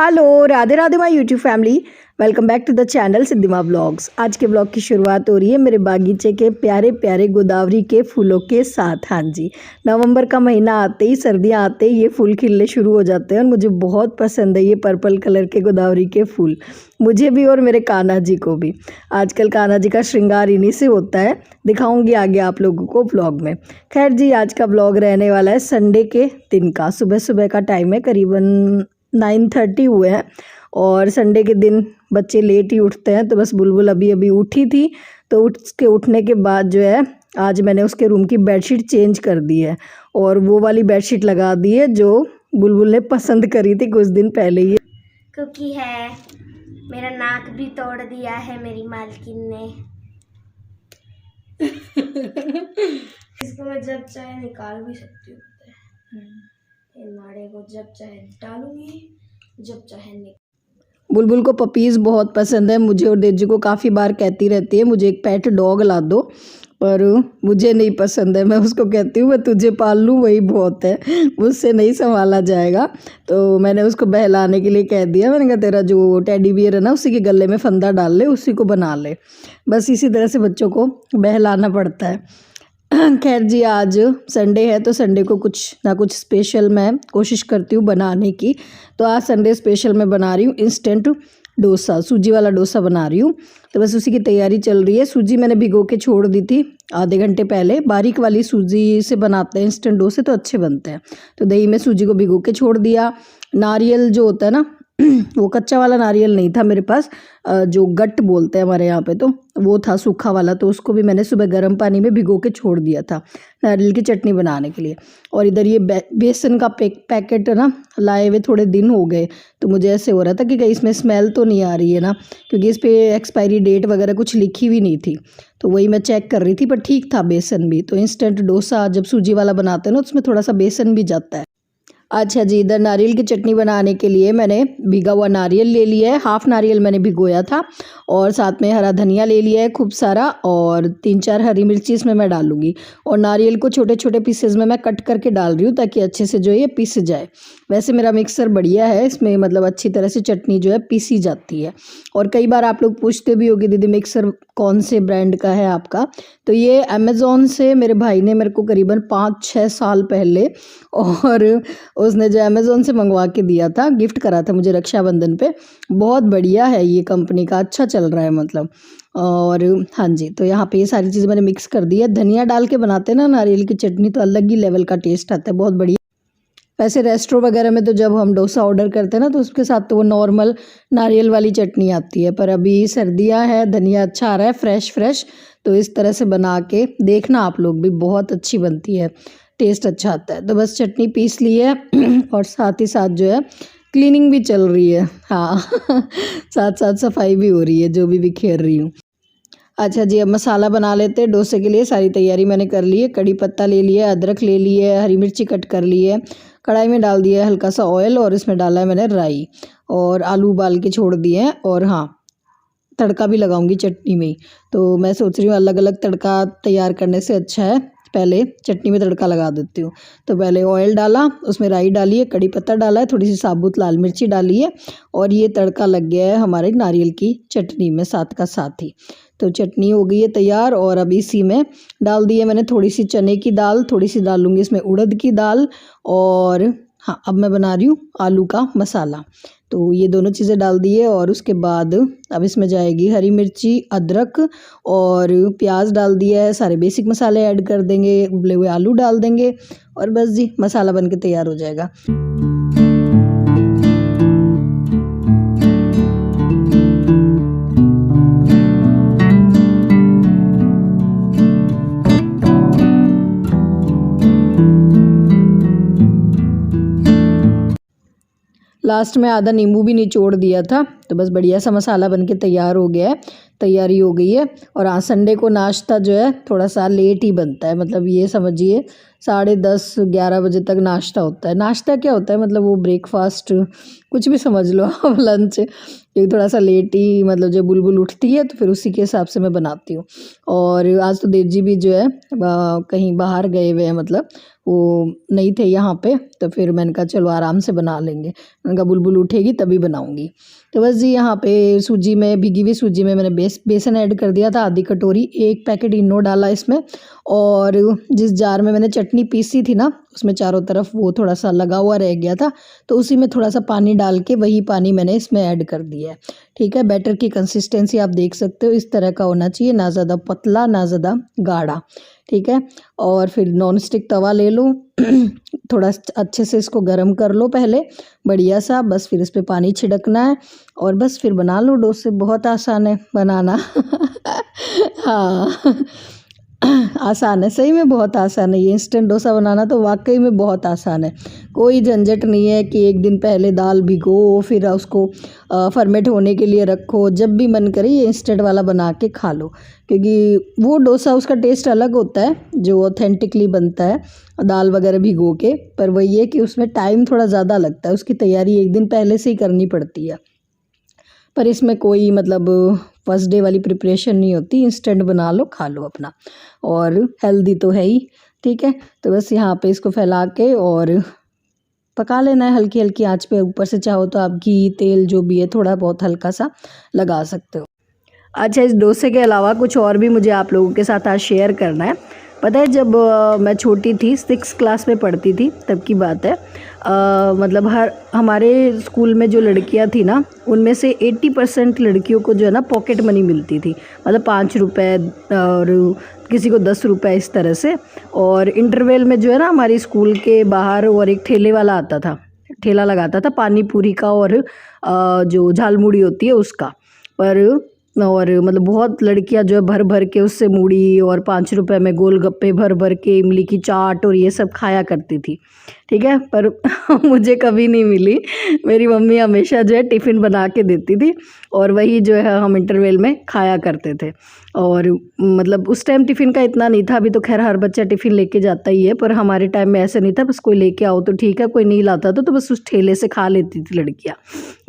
Hello Radhe Radhe my YouTube family, welcome back to the channel Siddhima blogs. आज के blog की शुरुआत हो रही है मेरे बागीचे के प्यारे प्यारे गोदावरी के फूलों के साथ। हाँ जी, नवंबर का महीना आते ही, सर्दियाँ आते ही ये फूल खिलने शुरू हो जाते हैं और मुझे बहुत पसंद है ये पर्पल कलर के गोदावरी के फूल, मुझे भी और मेरे कान्हा जी को भी। आजकल कान्हा जी का श्रृंगार इन्हीं से होता है, दिखाऊंगी आगे आप लोगों को ब्लॉग में। खैर जी, आज का ब्लॉग रहने वाला है संडे के दिन का। सुबह सुबह का टाइम है, करीबन 9:30 हुए हैं और संडे के दिन बच्चे लेट ही उठते हैं, तो बस बुलबुल अभी अभी उठी थी। तो उठने के बाद जो है, आज मैंने उसके रूम की बेडशीट चेंज कर दी है और वो वाली बेडशीट लगा दी है जो बुलबुल ने पसंद करी थी कुछ दिन पहले ही। क्योंकि है मेरा नाक भी तोड़ दिया है मेरी मालकिन ने। इसको मैं जब चाहे निकाल भी सकती हूँ, नाड़े को जब चाहे डालूंगी, जब चाहे निकाल। बुलबुल को पपीज़ बहुत पसंद है, मुझे और देजी को काफ़ी बार कहती रहती है मुझे एक पेट डॉग ला दो, पर मुझे नहीं पसंद है। मैं उसको कहती हूँ मैं तुझे पाल लूँ वही बहुत है, मुझसे नहीं संभाला जाएगा। तो मैंने उसको बहलाने के लिए कह दिया, मैंने कहा तेरा जो टेडी बियर है ना उसी के गले में फंदा डाल ले, उसी को बना ले। बस इसी तरह से बच्चों को बहलाना पड़ता है। खैर जी, आज संडे है तो संडे को कुछ ना कुछ स्पेशल मैं कोशिश करती हूँ बनाने की। तो आज संडे स्पेशल मैं बना रही हूँ इंस्टेंट डोसा, सूजी वाला डोसा बना रही हूँ। तो बस उसी की तैयारी चल रही है। सूजी मैंने भिगो के छोड़ दी थी आधे घंटे पहले, बारीक वाली सूजी से बनाते हैं इंस्टेंट डोसे तो अच्छे बनते हैं। तो दही में सूजी को भिगो के छोड़ दिया। नारियल जो होता है ना वो कच्चा वाला नारियल नहीं था मेरे पास, जो गट बोलते हैं हमारे यहाँ पे, तो वो था सूखा वाला, तो उसको भी मैंने सुबह गर्म पानी में भिगो के छोड़ दिया था नारियल की चटनी बनाने के लिए। और इधर ये बेसन का पैकेट है ना, लाए हुए थोड़े दिन हो गए, तो मुझे ऐसे हो रहा था कि कहीं इसमें स्मेल तो नहीं आ रही है ना, क्योंकि इस पर एक्सपायरी डेट वगैरह कुछ लिखी हुई नहीं थी। तो वही मैं चेक कर रही थी, पर ठीक था बेसन भी। तो इंस्टेंट डोसा जब सूजी वाला बनाते हैं ना उसमें थोड़ा सा बेसन भी जाता है। अच्छा जी, इधर नारियल की चटनी बनाने के लिए मैंने भिगा हुआ नारियल ले लिया है, हाफ नारियल मैंने भिगोया था, और साथ में हरा धनिया ले लिया है खूब सारा, और 3-4 हरी मिर्ची इसमें मैं डालूंगी। और नारियल को छोटे छोटे पीसेज में मैं कट करके डाल रही हूँ ताकि अच्छे से जो ये पीस जाए। वैसे मेरा मिक्सर बढ़िया है, इसमें मतलब अच्छी तरह से चटनी जो है पीसी जाती है। और कई बार आप लोग पूछते भी होगे दीदी मिक्सर कौन से ब्रांड का है आपका, तो ये अमेज़ॉन से मेरे भाई ने मेरे को करीबन 5-6 साल पहले, और उसने जो अमेज़ॉन से मंगवा के दिया था, गिफ्ट करा था मुझे रक्षाबंधन पे। बहुत बढ़िया है ये कंपनी का, अच्छा चल रहा है मतलब। और हाँ जी, तो यहाँ पे ये सारी चीज़ें मैंने मिक्स कर दी है। धनिया डाल के बनाते हैं ना नारियल की चटनी, तो अलग ही लेवल का टेस्ट आता है, बहुत बढ़िया। वैसे रेस्टोरेंट वगैरह में तो जब हम डोसा ऑर्डर करते हैं ना तो उसके साथ तो वो नॉर्मल नारियल वाली चटनी आती है, पर अभी सर्दियाँ है, धनिया अच्छा आ रहा है फ्रेश फ्रेश, तो इस तरह से बना के देखना आप लोग भी, बहुत अच्छी बनती है, टेस्ट अच्छा आता है। तो बस चटनी पीस ली है और साथ ही साथ जो है क्लीनिंग भी चल रही है, हाँ साथ साथ सफाई भी हो रही है, जो भी बिखेर रही हूँ। अच्छा जी, अब मसाला बना लेते हैं डोसे के लिए। सारी तैयारी मैंने कर ली है, कड़ी पत्ता ले लिया, अदरक ले ली है, हरी मिर्ची कट कर ली है, कढ़ाई में डाल दिया है हल्का सा ऑयल, और इसमें डाला है मैंने राई, और आलू उबाल के छोड़ दिए हैं। और हाँ, तड़का भी लगाऊंगी चटनी में ही। तो मैं सोच रही हूँ अलग अलग तड़का तैयार करने से अच्छा है पहले चटनी में तड़का लगा देती हूँ। तो पहले ऑयल डाला, उसमें राई डाली है, कड़ी पत्ता डाला है, थोड़ी सी साबुत लाल मिर्ची डाली है, और ये तड़का लग गया है हमारे नारियल की चटनी में साथ का साथ ही। तो चटनी हो गई है तैयार, और अब इसी में डाल दी है मैंने थोड़ी सी चने की दाल, थोड़ी सी डालूंगी इसमें उड़द की दाल, और हाँ, अब मैं बना रही हूँ आलू का मसाला। तो ये दोनों चीज़ें डाल दी है, और उसके बाद अब इसमें जाएगी हरी मिर्ची, अदरक और प्याज डाल दिया है, सारे बेसिक मसाले ऐड कर देंगे, उबले हुए आलू डाल देंगे, और बस जी मसाला बन के तैयार हो जाएगा। लास्ट में आधा नींबू भी निचोड़ दिया था। तो बस बढ़िया सा मसाला बन के तैयार हो गया है, तैयारी हो गई है। और आज संडे को नाश्ता जो है थोड़ा सा लेट ही बनता है, मतलब ये समझिए 10:30-11 बजे तक नाश्ता होता है। नाश्ता क्या होता है मतलब वो ब्रेकफास्ट कुछ भी समझ लो आप, लंच, क्योंकि थोड़ा सा लेट ही मतलब जब बुलबुल उठती है तो फिर उसी के हिसाब से मैं बनाती हूँ। और आज तो देव जी भी जो है कहीं बाहर गए हुए हैं, मतलब वो नहीं थे यहाँ पे, तो फिर मैंने कहा चलो आराम से बना लेंगे। मैंने कहा बुलबुल उठेगी तभी बनाऊँगी। तो बस जी यहाँ पे सूजी में, भीगी हुई सूजी में मैंने बेसन ऐड कर दिया था आधी कटोरी, 1 पैकेट इनो डाला इसमें, और जिस जार में मैंने चटनी पीसी थी ना उसमें चारों तरफ वो थोड़ा सा लगा हुआ रह गया था, तो उसी में थोड़ा सा पानी डाल के वही पानी मैंने इसमें ऐड कर दिया है। ठीक है, बैटर की कंसिस्टेंसी आप देख सकते हो इस तरह का होना चाहिए, ना ज़्यादा पतला ना ज़्यादा गाढ़ा। ठीक है, और फिर नॉन स्टिक तवा ले लो थोड़ा अच्छे से इसको गर्म कर लो पहले बढ़िया सा, बस फिर इस पर पानी छिड़कना है और बस फिर बना लो डोसे। बहुत आसान है बनाना हाँ आसान है, सही में बहुत आसान है ये इंस्टेंट डोसा बनाना, तो वाकई में बहुत आसान है। कोई झंझट नहीं है कि एक दिन पहले दाल भिगो फिर उसको फर्मेंट होने के लिए रखो, जब भी मन करे ये इंस्टेंट वाला बना के खा लो, क्योंकि वो डोसा उसका टेस्ट अलग होता है जो ऑथेंटिकली बनता है दाल वगैरह भिगो के, पर वही है कि उसमें टाइम थोड़ा ज़्यादा लगता है, उसकी तैयारी एक दिन पहले से ही करनी पड़ती है। पर इसमें कोई मतलब फर्स्ट डे वाली प्रिपरेशन नहीं होती, इंस्टेंट बना लो खा लो अपना, और हेल्दी तो है ही। ठीक है, तो बस यहाँ पे इसको फैला के और पका लेना है हल्की हल्की आंच पे। ऊपर से चाहो तो आप घी तेल जो भी है थोड़ा बहुत हल्का सा लगा सकते हो। अच्छा, इस डोसे के अलावा कुछ और भी मुझे आप लोगों के साथ आज शेयर करना है। पता है जब मैं छोटी थी 6 क्लास में पढ़ती थी तब की बात है, मतलब हमारे स्कूल में जो लड़कियां थी ना उनमें से 80% लड़कियों को जो है ना पॉकेट मनी मिलती थी, मतलब 5 रुपये और किसी को 10 रुपये इस तरह से। और इंटरवल में जो है ना हमारी स्कूल के बाहर और एक ठेले वाला आता था, ठेला लगाता था पानी पूरी का और जो झालमुड़ी होती है उसका, पर और मतलब बहुत लड़कियां जो है भर भर के उससे मूढ़ी और 5 रुपए में गोलगप्पे भर भर के इमली की चाट और ये सब खाया करती थी। ठीक है, पर मुझे कभी नहीं मिली, मेरी मम्मी हमेशा जो है टिफ़िन बना के देती थी और वही जो है हम इंटरवल में खाया करते थे। और मतलब उस टाइम टिफ़िन का इतना नहीं था, अभी तो खैर हर बच्चा टिफ़िन लेके जाता ही है, पर हमारे टाइम में ऐसा नहीं था, बस कोई लेके आओ तो ठीक है, कोई नहीं लाता तो बस उस ठेले से खा लेती थी लड़कियाँ।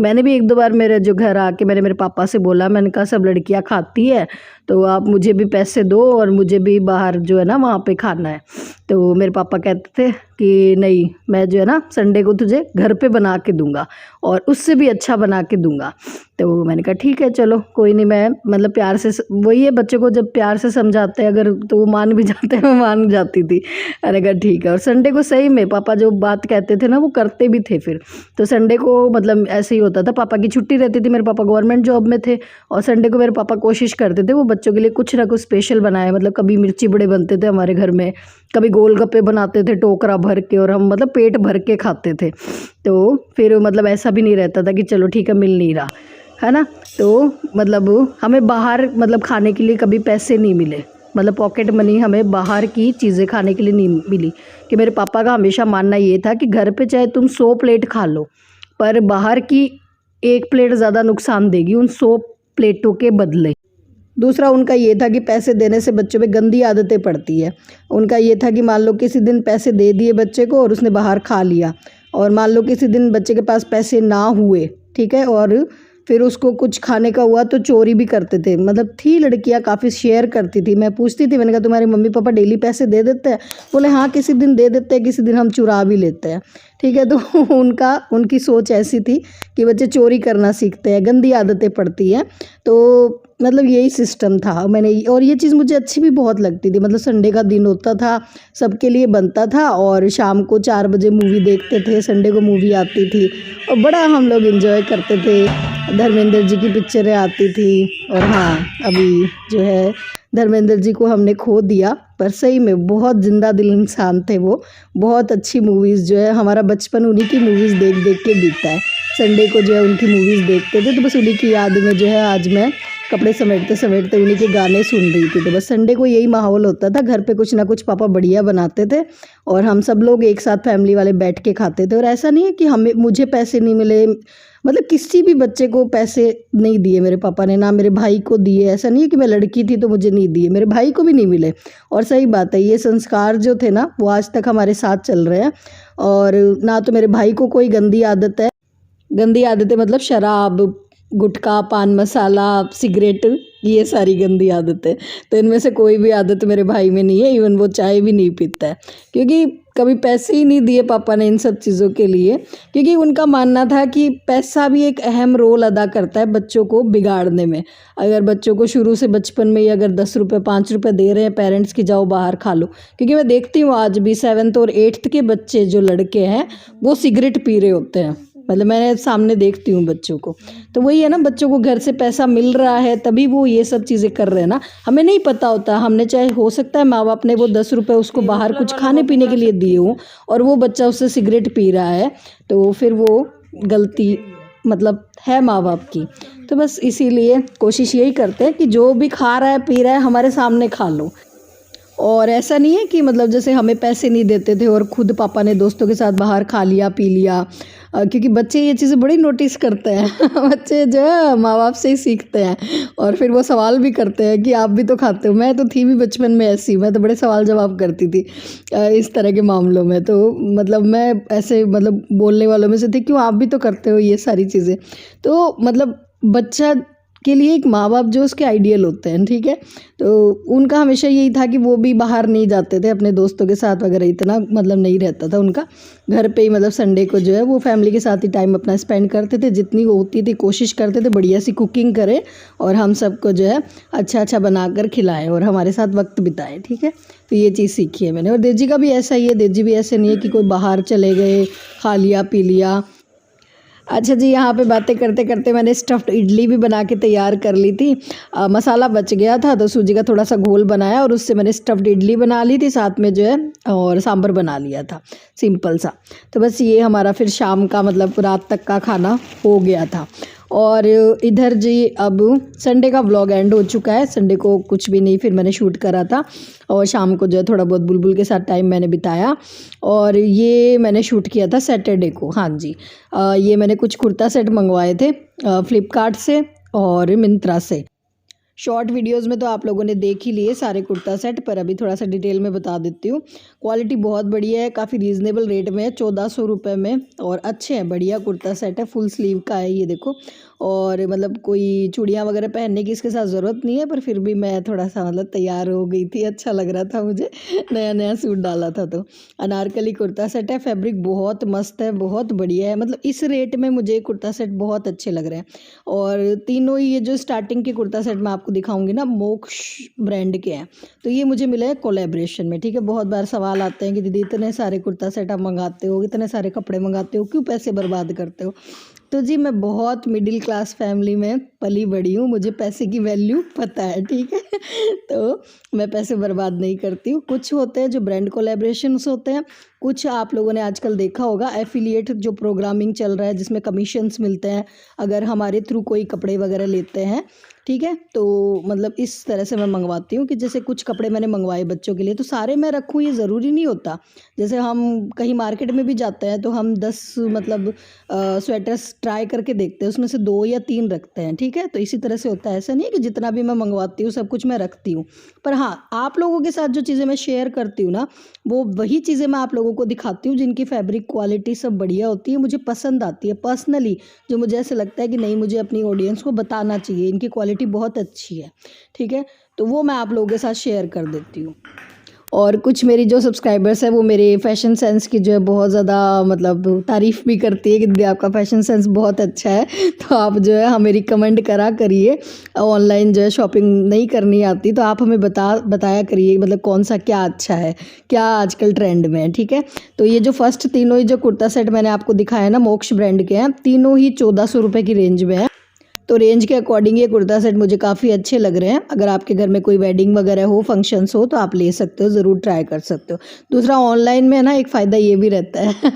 मैंने भी 1-2 बार मेरे जो घर आके मैंने मेरे पापा से बोला, मैंने कहा सब लड़कियाँ खाती है तो आप मुझे भी पैसे दो और मुझे भी बाहर जो है ना वहाँ पे खाना है। तो मेरे पापा कहते थे कि नहीं, मैं जो है ना संडे को तुझे घर पे बना के दूंगा और उससे भी अच्छा बना के दूंगा। तो मैंने कहा ठीक है चलो कोई नहीं, मैं मतलब प्यार से, वही है बच्चे को जब प्यार से समझाते हैं अगर तो वो मान भी जाते हैं, मैं मान जाती थी। मैंने कहा ठीक है, और संडे को सही में पापा जो बात कहते थे ना वो करते भी थे फिर। तो संडे को मतलब ऐसे ही होता था, पापा की छुट्टी रहती थी, मेरे पापा गवर्नमेंट जॉब में थे, और संडे को मेरे पापा कोशिश करते थे वो बच्चों के लिए कुछ ना कुछ स्पेशल बनाए, मतलब कभी मिर्ची बड़े बनते थे हमारे घर में, कभी गोलगप्पे बनाते थे टोकरा भर के, और हम मतलब पेट भर के खाते थे। तो फिर मतलब ऐसा भी नहीं रहता था कि चलो ठीक है मिल नहीं रहा है ना, तो मतलब हमें बाहर मतलब खाने के लिए कभी पैसे नहीं मिले, मतलब पॉकेट मनी हमें बाहर की चीज़ें खाने के लिए नहीं मिली। कि मेरे पापा का हमेशा मानना ये था कि घर पे चाहे तुम 100 प्लेट खा लो, पर बाहर की 1 प्लेट ज़्यादा नुकसान देगी उन 100 प्लेटों के बदले। दूसरा उनका ये था कि पैसे देने से बच्चों पे गंदी आदतें पड़ती है। उनका ये था कि मान लो किसी दिन पैसे दे दिए बच्चे को और उसने बाहर खा लिया, और मान लो किसी दिन बच्चे के पास पैसे ना हुए, ठीक है, और फिर उसको कुछ खाने का हुआ तो चोरी भी करते थे। मतलब थी लड़कियां काफ़ी शेयर करती थी। मैं पूछती थी, मैंने कहा तुम्हारे मम्मी पापा डेली पैसे दे देते हैं? बोले हाँ किसी दिन दे देते हैं, किसी दिन हम चुरा भी लेते हैं। ठीक है, तो उनकी सोच ऐसी थी कि बच्चे चोरी करना सीखते हैं, गंदी आदतें पड़ती हैं। तो मतलब यही सिस्टम था। और ये चीज़ मुझे अच्छी भी बहुत लगती थी। मतलब संडे का दिन होता था, सबके लिए बनता था, और शाम को 4 बजे मूवी देखते थे, संडे को मूवी आती थी और बड़ा हम लोग एंजॉय करते थे। धर्मेंद्र जी की पिक्चरें आती थी, और हाँ अभी जो है धर्मेंद्र जी को हमने खो दिया, पर सही में बहुत जिंदा दिल इंसान थे वो। बहुत अच्छी मूवीज़ जो है, हमारा बचपन उन्हीं की मूवीज़ देख देख के बीतता है। संडे को जो है उनकी मूवीज़ देखते थे, तो बस उन्हीं की याद में जो है आज मैं कपड़े समेटते समेटते उन्हीं के गाने सुन रही थी। तो बस संडे को यही माहौल होता था, घर पे कुछ ना कुछ पापा बढ़िया बनाते थे और हम सब लोग एक साथ फैमिली वाले बैठ के खाते थे। और ऐसा नहीं है कि मुझे पैसे नहीं मिले, मतलब किसी भी बच्चे को पैसे नहीं दिए मेरे पापा ने, ना मेरे भाई को दिए। ऐसा नहीं है कि मैं लड़की थी तो मुझे नहीं दिए, मेरे भाई को भी नहीं मिले। और सही बात है, ये संस्कार जो थे ना वो आज तक हमारे साथ चल रहे हैं। और ना तो मेरे भाई को कोई गंदी आदत है, गंदी आदतें मतलब शराब, गुटखा, पान मसाला, सिगरेट, ये सारी गंदी आदतें। तो इनमें से कोई भी आदत मेरे भाई में नहीं है। इवन वो चाय भी नहीं पीता है, क्योंकि कभी पैसे ही नहीं दिए पापा ने इन सब चीज़ों के लिए। क्योंकि उनका मानना था कि पैसा भी एक अहम रोल अदा करता है बच्चों को बिगाड़ने में। अगर बच्चों को शुरू से बचपन में ही अगर 10 रुपये 5 रुपये दे रहे हैं पेरेंट्स की, जाओ बाहर खा लो। क्योंकि मैं देखती हूँ आज भी 7th और 8th के बच्चे जो लड़के हैं वो सिगरेट पी रहे होते हैं, मतलब मैंने सामने देखती हूँ बच्चों को। तो वही है ना, बच्चों को घर से पैसा मिल रहा है तभी वो ये सब चीज़ें कर रहे हैं ना। हमें नहीं पता होता, हमने चाहे हो सकता है माँ बाप ने वो 10 रुपये उसको बाहर कुछ खाने पीने के लिए दिए हों और वो बच्चा उससे सिगरेट पी रहा है, तो फिर वो गलती मतलब है माँ बाप की। तो बस इसीलिए कोशिश यही करते हैं कि जो भी खा रहा है पी रहा है हमारे सामने खा लो। और ऐसा नहीं है कि मतलब जैसे हमें पैसे नहीं देते थे और खुद पापा ने दोस्तों के साथ बाहर खा लिया पी लिया, क्योंकि बच्चे ये चीज़ें बड़ी नोटिस करते हैं बच्चे जो है माँ बाप से ही सीखते हैं और फिर वो सवाल भी करते हैं कि आप भी तो खाते हो। मैं तो थी भी बचपन में ऐसी, मैं तो बड़े सवाल जवाब करती थी इस तरह के मामलों में। तो मतलब मैं ऐसे मतलब बोलने वालों में से थी, क्यों आप भी तो करते हो ये सारी चीज़ें। तो मतलब बच्चा के लिए एक माँ बाप जो उसके आइडियल होते हैं, ठीक है। तो उनका हमेशा यही था कि वो भी बाहर नहीं जाते थे अपने दोस्तों के साथ वगैरह, इतना मतलब नहीं रहता था उनका। घर पे ही मतलब संडे को जो है वो फैमिली के साथ ही टाइम अपना स्पेंड करते थे, जितनी होती थी कोशिश करते थे बढ़िया सी कुकिंग करें और हम सबको जो है अच्छा अच्छा बनाकर खिलाएं और हमारे साथ वक्त बिताएं, ठीक है। तो ये चीज़ सीखी है मैंने। और देजी का भी ऐसा ही है, देजी भी ऐसे नहीं है कि कोई बाहर चले गए खा लिया पी लिया। अच्छा जी, यहाँ पे बातें करते करते मैंने स्टफ़्ड इडली भी बना के तैयार कर ली थी। मसाला बच गया था तो सूजी का थोड़ा सा घोल बनाया और उससे मैंने स्टफ़्ड इडली बना ली थी, साथ में जो है और सांभर बना लिया था सिंपल सा। तो बस ये हमारा फिर शाम का मतलब रात तक का खाना हो गया था। और इधर जी अब संडे का व्लॉग एंड हो चुका है। संडे को कुछ भी नहीं फिर मैंने शूट करा था और शाम को जो है थोड़ा बहुत बुलबुल के साथ टाइम मैंने बिताया। और ये मैंने शूट किया था सैटरडे को। हाँ जी, ये मैंने कुछ कुर्ता सेट मंगवाए थे फ्लिपकार्ट से और मिंत्रा से। शॉर्ट वीडियोस में तो आप लोगों ने देख ही लिए सारे कुर्ता सेट, पर अभी थोड़ा सा डिटेल में बता देती हूँ। क्वालिटी बहुत बढ़िया है, काफ़ी रीज़नेबल रेट में है, 1400 रुपये में, और अच्छे हैं, बढ़िया कुर्ता सेट है। फुल स्लीव का है ये देखो। और मतलब कोई चूड़ियाँ वगैरह पहनने की इसके साथ ज़रूरत नहीं है, पर फिर भी मैं थोड़ा सा मतलब तैयार हो गई थी, अच्छा लग रहा था मुझे, नया नया सूट डाला था। तो अनारकली कुर्ता सेट है, फैब्रिक बहुत मस्त है, बहुत बढ़िया है। मतलब इस रेट में मुझे कुर्ता सेट बहुत अच्छे लग रहे हैं। और तीनों ही ये जो स्टार्टिंग के कुर्ता सेट मैं आपको दिखाऊंगी ना, मोक्ष ब्रांड के हैं। तो ये मुझे मिले हैं कोलैबोरेशन में, ठीक है। बहुत बार सवाल आते हैं कि दीदी इतने सारे कुर्ता सेट आप मंगाते हो, इतने सारे कपड़े मंगाते हो, क्यों पैसे बर्बाद करते हो। तो जी मैं बहुत मिडिल क्लास फैमिली में पली बड़ी हूँ, मुझे पैसे की वैल्यू पता है, ठीक है। तो मैं पैसे बर्बाद नहीं करती हूँ। कुछ होते हैं जो ब्रांड कोलैबोरेशंस होते हैं, कुछ आप लोगों ने आजकल देखा होगा एफिलिएट जो प्रोग्रामिंग चल रहा है जिसमें कमीशंस मिलते हैं अगर हमारे थ्रू कोई कपड़े वगैरह लेते हैं, ठीक है। तो मतलब इस तरह से मैं मंगवाती हूँ कि जैसे कुछ कपड़े मैंने मंगवाए बच्चों के लिए तो सारे मैं रखूँ ये ज़रूरी नहीं होता। जैसे हम कहीं मार्केट में भी जाते हैं तो हम 10 मतलब स्वेटर्स ट्राई करके देखते हैं, उसमें से 2 या 3 रखते हैं, ठीक है। तो इसी तरह से होता है, ऐसा नहीं है कि जितना भी मैं मंगवाती हूँ सब कुछ मैं रखती हूँ। पर हाँ, आप लोगों के साथ जो चीज़ें मैं शेयर करती हूँ ना, वो वही चीज़ें मैं आप लोगों को दिखाती हूँ जिनकी फैब्रिक क्वालिटी सब बढ़िया होती है, मुझे पसंद आती है पर्सनली। जो मुझे ऐसे लगता है कि नहीं, मुझे अपनी ऑडियंस को बताना चाहिए, इनकी क्वालिटी बहुत अच्छी है, ठीक है। तो वो मैं आप लोगों के साथ शेयर कर देती हूँ। और कुछ मेरी जो सब्सक्राइबर्स हैं वो मेरे फ़ैशन सेंस की जो है बहुत ज़्यादा मतलब तारीफ़ भी करती है कि दीदी आपका फ़ैशन सेंस बहुत अच्छा है। तो आप जो है हमें रिकमेंड करा करिए, ऑनलाइन जो है शॉपिंग नहीं करनी आती तो आप हमें बताया करिए मतलब कौन सा क्या अच्छा है, क्या आजकल ट्रेंड में है, ठीक है। तो ये जो फर्स्ट तीनों ही जो कुर्ता सेट मैंने आपको दिखाया है ना, मोक्ष ब्रांड के हैं, तीनों ही 1400 रुपये की रेंज में है। तो रेंज के अकॉर्डिंग ये कुर्ता सेट मुझे काफ़ी अच्छे लग रहे हैं। अगर आपके घर में कोई वेडिंग वगैरह हो, फंक्शंस हो, तो आप ले सकते हो, ज़रूर ट्राई कर सकते हो। दूसरा ऑनलाइन में ना एक फ़ायदा ये भी रहता है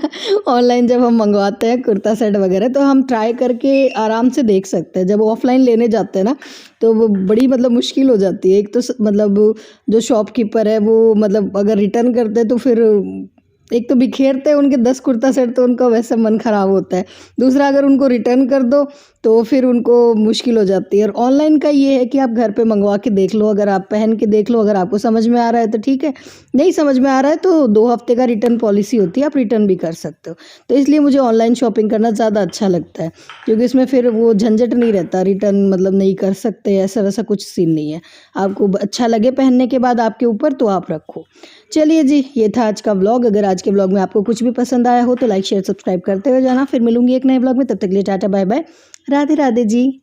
ऑनलाइन जब हम मंगवाते हैं कुर्ता सेट वगैरह तो हम ट्राई करके आराम से देख सकते हैं। जब ऑफलाइन लेने जाते हैं ना तो वो बड़ी मतलब मुश्किल हो जाती है। एक तो मतलब जो शॉपकीपर है वो मतलब अगर रिटर्न करते हैं तो फिर एक तो बिखेरते हैं उनके 10 कुर्ता सेट तो उनका वैसे मन ख़राब होता है। दूसरा अगर उनको रिटर्न कर दो तो फिर उनको मुश्किल हो जाती है। और ऑनलाइन का ये है कि आप घर पे मंगवा के देख लो, अगर आप पहन के देख लो, अगर आपको समझ में आ रहा है तो ठीक है, नहीं समझ में आ रहा है तो 2 हफ्ते का रिटर्न पॉलिसी होती है, आप रिटर्न भी कर सकते हो। तो इसलिए मुझे ऑनलाइन शॉपिंग करना ज़्यादा अच्छा लगता है क्योंकि इसमें फिर वो झंझट नहीं रहता, रिटर्न मतलब नहीं कर सकते, ऐसा वैसा कुछ सीन नहीं है। आपको अच्छा लगे पहनने के बाद आपके ऊपर तो आप रखो। चलिए जी, ये था आज का व्लॉग। अगर आज के व्लॉग में आपको कुछ भी पसंद आया हो तो लाइक शेयर सब्सक्राइब करते हुए जाना। फिर मिलूंगी एक नए व्लॉग में, तब तक के लिए tata bye bye, Radhe Radhe जी।